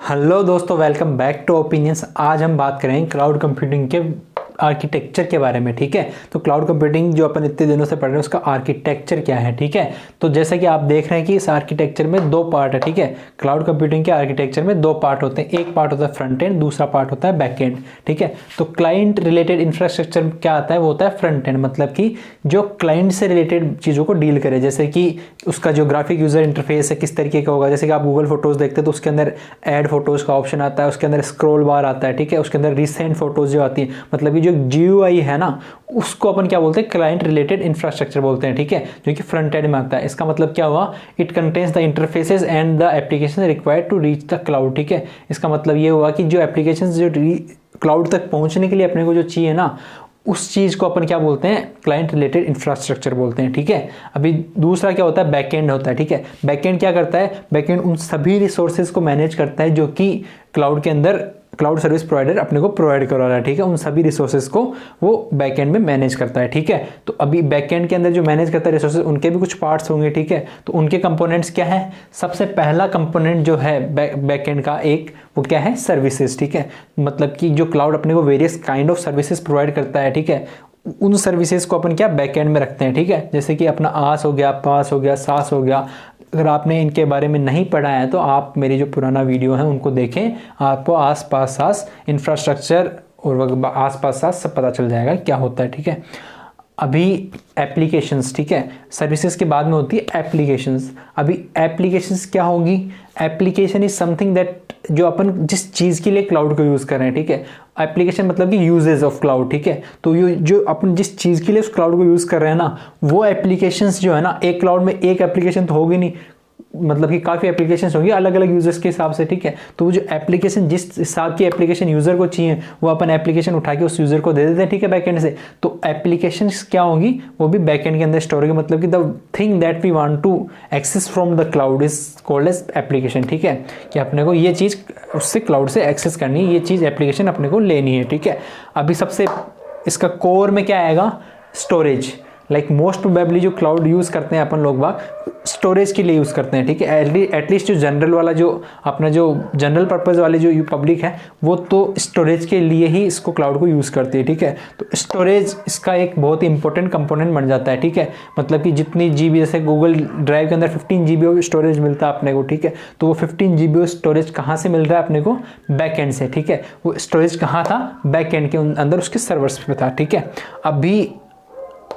Hello दोस्तों, welcome back to opinions. आज हम बात करेंगे क्लाउड कंप्यूटिंग के आर्किटेक्चर के बारे में। ठीक है, तो क्लाउड कंप्यूटिंग जो अपन इतने दिनों से पढ़ रहे हैं उसका आर्किटेक्चर क्या है। ठीक है, तो जैसे कि आप देख रहे हैं कि इस आर्किटेक्चर में दो पार्ट है। ठीक है, क्लाउड कंप्यूटिंग के आर्किटेक्चर में दो पार्ट होते हैं, एक पार्ट होता है फ्रंट एंड, दूसरा पार्ट होता है बैक एंड। ठीक है, तो क्लाइंट रिलेटेड इंफ्रास्ट्रक्चर क्या आता है, वो होता है फ्रंट एंड, मतलब कि जो क्लाइंट से रिलेटेड चीज़ों को डील करे, जैसे कि उसका जो ग्राफिक यूजर इंटरफेस है किस तरीके का होगा। जैसे कि आप गूगल फोटोज देखते हैं तो उसके अंदर ऐड फोटोज का ऑप्शन आता है, उसके अंदर स्क्रॉल बार आता है। ठीक है, उसके अंदर रिसेंट फोटोज जो आती है, मतलब कि जो GUI है ना, उसको अपन क्या बोलते हैं, क्लाइंट रिलेटेड इंफ्रास्ट्रक्चर बोलते हैं। ठीक है, जो कि फ्रंट एंड में आता है। इसका मतलब क्या हुआ, it contains the interfaces and the application required to reach the cloud. ठीक है, इसका मतलब ये हुआ कि जो एप्लीकेशन जो क्लाउड तक पहुंचने के लिए अपने को जो चाहिए ना, उस चीज़ को अपन क्या बोलते हैं, क्लाइंट रिलेटेड इंफ्रास्ट्रक्चर बोलते हैं। ठीक है, अभी दूसरा क्या होता है, बैकएंड होता है। ठीक है, बैकएंड क्या करता है, बैकएंड उन सभी रिसोर्सेज को मैनेज करता है जो कि क्लाउड के अंदर क्लाउड सर्विस प्रोवाइडर अपने को प्रोवाइड करा रहा है। ठीक है, उन सभी रिसोर्सेज को वो बैकएंड में मैनेज करता है। ठीक है, तो अभी बैकएंड के अंदर जो मैनेज करता है रिसोर्सेज, उनके भी कुछ पार्ट्स होंगे। ठीक है, तो उनके कंपोनेंट्स क्या है, सबसे पहला कंपोनेंट जो है बैकएंड का एक, वो क्या है, सर्विसेज। ठीक है, मतलब कि जो क्लाउड अपने को various kind of services provide करता है। ठीक है, उन सर्विसेज को अपन क्या बैकएंड में रखते हैं। ठीक है, जैसे कि अपना आस हो गया, पास हो गया, सास हो गया। अगर आपने इनके बारे में नहीं पढ़ा है तो आप मेरी जो पुराना वीडियो है उनको देखें, आपको आस पास सास इंफ्रास्ट्रक्चर और आस पास सास सब पता चल जाएगा क्या होता है। ठीक है, अभी एप्लीकेशंस, ठीक है, सर्विसेज के बाद में होती है एप्लीकेशंस। अभी एप्लीकेशंस क्या होगी, एप्लीकेशन इज समथिंग दैट, जो अपन जिस चीज़ के लिए क्लाउड को यूज़ कर रहे हैं। ठीक है, एप्लीकेशन मतलब कि यूजेज ऑफ क्लाउड। ठीक है, तो ये जो अपन जिस चीज़ के लिए उस क्लाउड को यूज़ कर रहे हैं ना, वो एप्लीकेशंस जो है ना, एक क्लाउड में एक एप्लीकेशन तो होगी नहीं, मतलब कि काफ़ी एप्लीकेशंस होंगी अलग अलग यूजर्स के हिसाब से। ठीक है, तो वो जो एप्लीकेशन जिस हिसाब की एप्लीकेशन यूजर को चाहिए, वो अपन एप्लीकेशन उठा के उस यूजर को दे देते हैं। ठीक है, बैकएंड से। तो एप्लीकेशंस क्या होंगी, वो भी बैकएंड के अंदर स्टोर होगी, मतलब कि the thing that we want to access from the cloud is called as application. ठीक है, कि अपने को ये चीज़ उससे क्लाउड से एक्सेस करनी है, ये चीज़ एप्लीकेशन अपने को लेनी है। ठीक है, अभी सबसे इसका कोर में क्या आएगा, स्टोरेज। लाइक मोस्ट प्रोबेबली जो क्लाउड यूज़ करते हैं अपन लोग बाग, स्टोरेज के लिए यूज़ करते हैं। ठीक है, एटलीस्ट जो जनरल वाला, जो अपना जो जनरल पर्पज़ वाली जो पब्लिक है, वो तो स्टोरेज के लिए ही इसको क्लाउड को यूज़ करती है। ठीक है, तो स्टोरेज इसका एक बहुत ही इंपॉर्टेंट कंपोनेंट बन जाता है। ठीक है, मतलब कि जितनी GB, जैसे गूगल ड्राइव के अंदर 15 GB स्टोरेज मिलता है अपने को। ठीक है, तो वो 15 GB स्टोरेज कहाँ से मिल रहा है अपने को, बैक एंड से। ठीक है, वो स्टोरेज कहाँ था, बैक एंड के अंदर उसके सर्वर्स पे था। ठीक है, अभी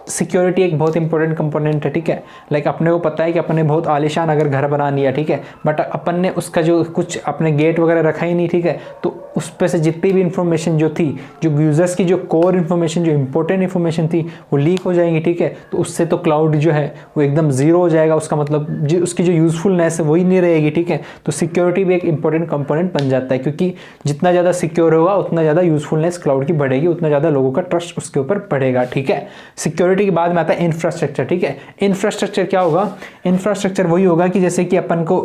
सिक्योरिटी एक बहुत इंपॉर्टेंट कंपोनेंट है। ठीक है, लाइक अपने को पता है कि अपन ने बहुत आलीशान अगर घर बना लिया, ठीक है, बट अपन ने उसका जो कुछ अपने गेट वगैरह रखा ही नहीं। ठीक है, तो उस पर से जितनी भी इंफॉर्मेशन जो थी, जो यूजर्स की जो कोर इन्फॉर्मेशन, जो इंपॉर्टेंट इन्फॉर्मेशन थी, वो लीक हो जाएंगी। ठीक है, तो उससे तो क्लाउड जो है वो एकदम जीरो हो जाएगा, उसका मतलब उसकी जो यूजफुलनेस है वही नहीं रहेगी। ठीक है, तो सिक्योरिटी भी एक इंपॉर्टेंट कंपोनेंट बन जाता है, क्योंकि जितना ज़्यादा सिक्योर होगा उतना ज़्यादा यूजफुलनेस क्लाउड की बढ़ेगी, उतना ज़्यादा लोगों का ट्रस्ट उसके ऊपर बढ़ेगा। ठीक है, सिक्योरिटी के बाद में आता है इंफ्रास्ट्रक्चर। ठीक है, इंफ्रास्ट्रक्चर क्या होगा, इंफ्रास्ट्रक्चर वही होगा कि जैसे कि अपन को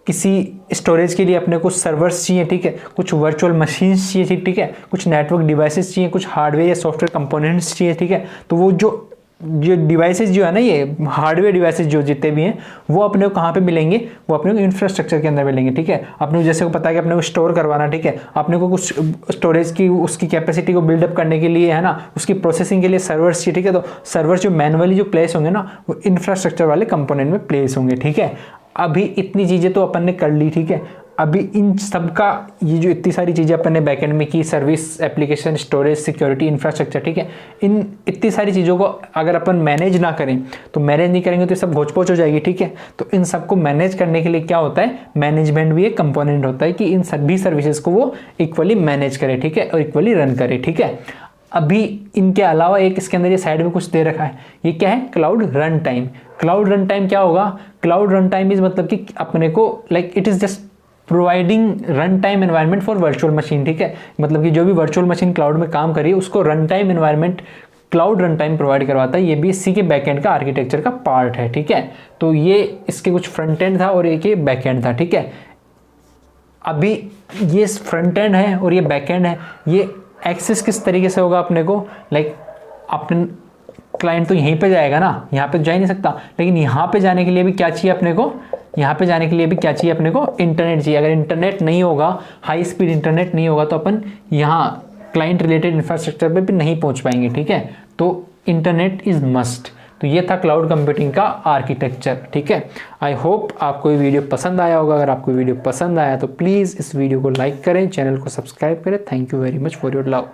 किसी स्टोरेज के लिए अपने कुछ सर्वर्स चाहिए। ठीक है, कुछ वर्चुअल मशीन्स चाहिए। ठीक है, कुछ नेटवर्क डिवाइसेस चाहिए, कुछ हार्डवेयर या सॉफ्टवेयर कंपोनेंट्स चाहिए। ठीक है, तो वो जो डिवाइसेस जो है ना, ये हार्डवेयर डिवाइसेस जो जितने भी हैं, वो अपने को कहाँ पे मिलेंगे, वो अपने को इंफ्रास्ट्रक्चर के अंदर मिलेंगे। ठीक है, अपने को जैसे को पता है कि अपने को स्टोर करवाना, ठीक है, अपने को कुछ स्टोरेज की उसकी कैपेसिटी को बिल्डअप करने के लिए है ना, उसकी प्रोसेसिंग के लिए सर्वर्स चाहिए। ठीक है, तो सर्वर्स जो मैनुअली जो प्लेस होंगे ना, वो इंफ्रास्ट्रक्चर वाले कंपोनेंट में प्लेस होंगे। ठीक है, अभी इतनी चीज़ें तो अपन ने कर ली। ठीक है, अभी इन सब का, ये जो इतनी सारी चीज़ें अपन ने बैकएंड में की, service, application, storage, security, infrastructure. ठीक है, इन इतनी सारी चीज़ों को अगर अपन मैनेज ना करें, तो मैनेज नहीं करेंगे तो सब घोच पोच हो जाएगी। ठीक है, तो इन सबको मैनेज करने के लिए क्या होता है, मैनेजमेंट भी एक कंपोनेंट होता है कि इन सभी सर्विसेज को वो इक्वली मैनेज करे। ठीक है, और इक्वली रन करे। ठीक है, अभी इनके अलावा एक इसके अंदर ये साइड में कुछ दे रखा है, ये क्या है, cloud run time. Cloud run time क्या होगा, क्लाउड रन टाइम इज मतलब कि अपने को like it is just providing run time environment for virtual machine. ठीक है, मतलब कि जो भी वर्चुअल मशीन क्लाउड में काम करी है उसको run time environment cloud run time provide करवाता है। ये भी इसी के बैकएंड का आर्किटेक्चर का पार्ट है। ठीक है, तो ये इसके कुछ फ्रंट एंड था और एक ये बैक एंड था। ठीक है, अभी ये फ्रंट एंड है और ये बैक एंड है, ये एक्सेस किस तरीके से होगा अपने को, लाइक अपने क्लाइंट तो यहीं पे जाएगा ना, यहाँ पे जा ही नहीं सकता, लेकिन यहाँ पे जाने के लिए भी क्या चाहिए अपने को, यहाँ पे जाने के लिए भी क्या चाहिए अपने को, इंटरनेट चाहिए। अगर इंटरनेट नहीं होगा, हाई स्पीड इंटरनेट नहीं होगा, तो अपन यहाँ क्लाइंट रिलेटेड इंफ्रास्ट्रक्चर पे भी नहीं पहुँच पाएंगे, ठीक है। तो इंटरनेट इज़ मस्ट। तो ये था क्लाउड कंप्यूटिंग का आर्किटेक्चर, ठीक है। आई होप आपको ये वीडियो पसंद आया होगा। अगर आपको वीडियो पसंद आया तो प्लीज़ इस वीडियो को लाइक करें, चैनल को सब्सक्राइब करें। Thank you very much for your love.